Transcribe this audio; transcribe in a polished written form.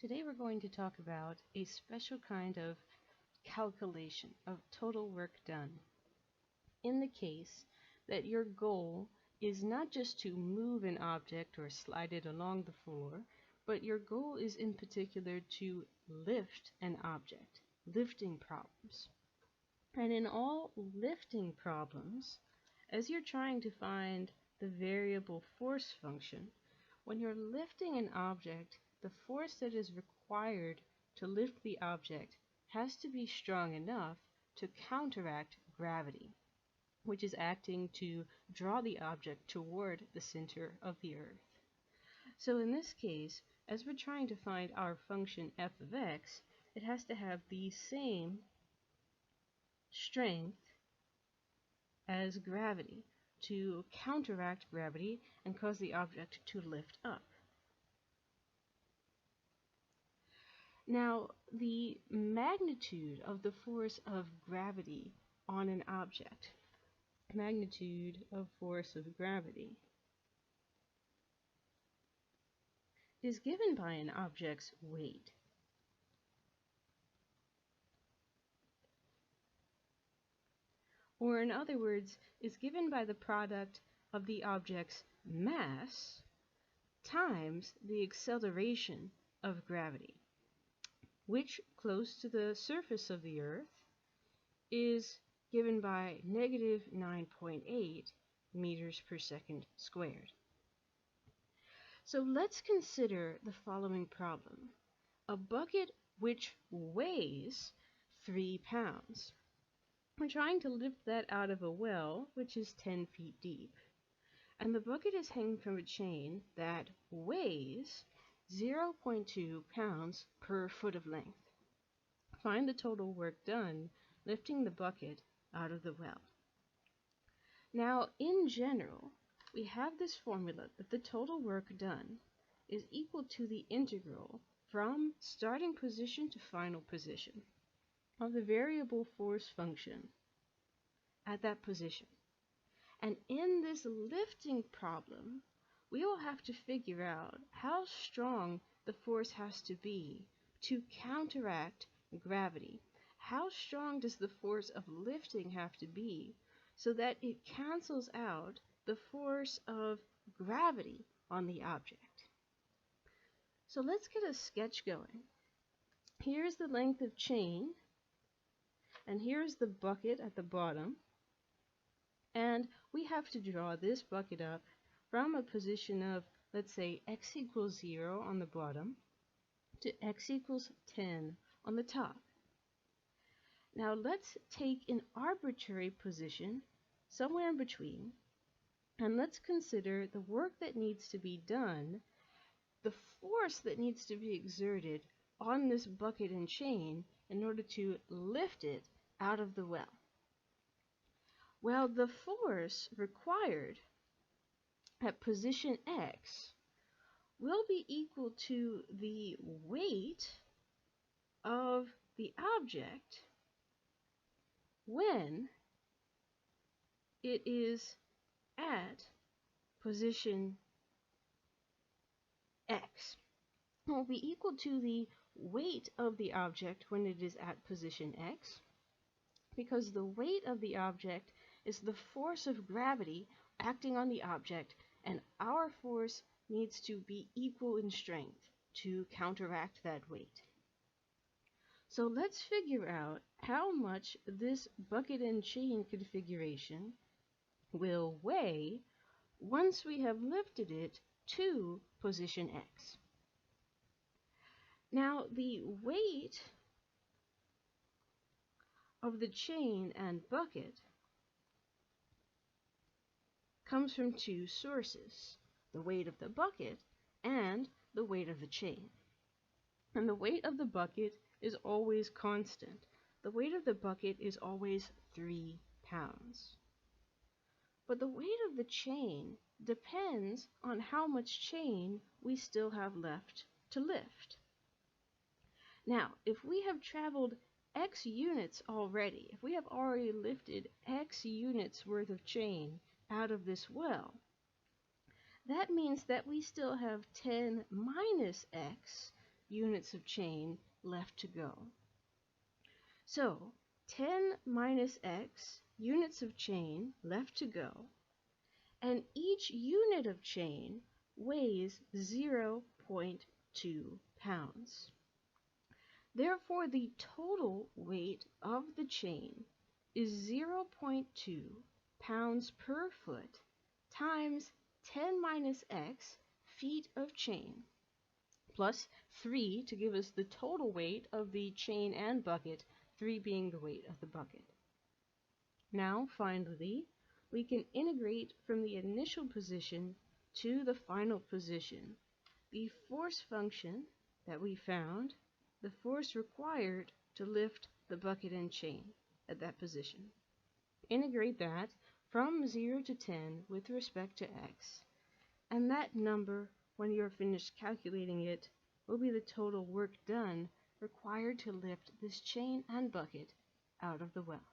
Today we're going to talk about a special kind of calculation of total work done. In the case that your goal is not just to move an object or slide it along the floor, but your goal is in particular to lift an object, lifting problems. And in all lifting problems, as you're trying to find the variable force function, when you're lifting an object, the force that is required to lift the object has to be strong enough to counteract gravity, which is acting to draw the object toward the center of the earth. So in this case, as we're trying to find our function f of x, it has to have the same strength as gravity to counteract gravity and cause the object to lift up. Now, the magnitude of the force of gravity on an object, magnitude of force of gravity, is given by an object's weight. Or in other words, is given by the product of the object's mass times the acceleration of gravity, which, close to the surface of the Earth, is given by negative 9.8 meters per second squared. So let's consider the following problem. A bucket which weighs 3 pounds. We're trying to lift that out of a well which is 10 feet deep. And the bucket is hanging from a chain that weighs 0.2 pounds per foot of length. Find the total work done lifting the bucket out of the well. Now, in general, we have this formula that the total work done is equal to the integral from starting position to final position of the variable force function at that position. And in this lifting problem, we will have to figure out how strong the force has to be to counteract gravity. How strong does the force of lifting have to be so that it cancels out the force of gravity on the object? So let's get a sketch going. Here's the length of chain, and here's the bucket at the bottom. And we have to draw this bucket up from a position of, let's say, x equals 0 on the bottom to x equals 10 on the top. Now let's take an arbitrary position somewhere in between, and let's consider the work that needs to be done, the force that needs to be exerted on this bucket and chain in order to lift it out of the well. Well, the force required at position x will be equal to the weight of the object when it is at position x. It will be equal to the weight of the object when it is at position x, because the weight of the object is the force of gravity acting on the object, and our force needs to be equal in strength to counteract that weight. So let's figure out how much this bucket and chain configuration will weigh once we have lifted it to position x. Now, the weight of the chain and bucket comes from two sources, the weight of the bucket and the weight of the chain. And the weight of the bucket is always constant. The weight of the bucket is always 3 pounds. But the weight of the chain depends on how much chain we still have left to lift. Now, if we have traveled x units already, if we have already lifted x units worth of chain out of this well, that means that we still have 10 minus x units of chain left to go. So 10 minus x units of chain left to go, and each unit of chain weighs 0.2 pounds. Therefore, the total weight of the chain is 0.2 pounds per foot times 10 minus x feet of chain, plus 3 to give us the total weight of the chain and bucket, 3 being the weight of the bucket. Now, finally, we can integrate from the initial position to the final position. The force function that we found, the force required to lift the bucket and chain at that position. Integrate that from 0 to 10 with respect to x, and that number, when you're finished calculating it, will be the total work done required to lift this chain and bucket out of the well.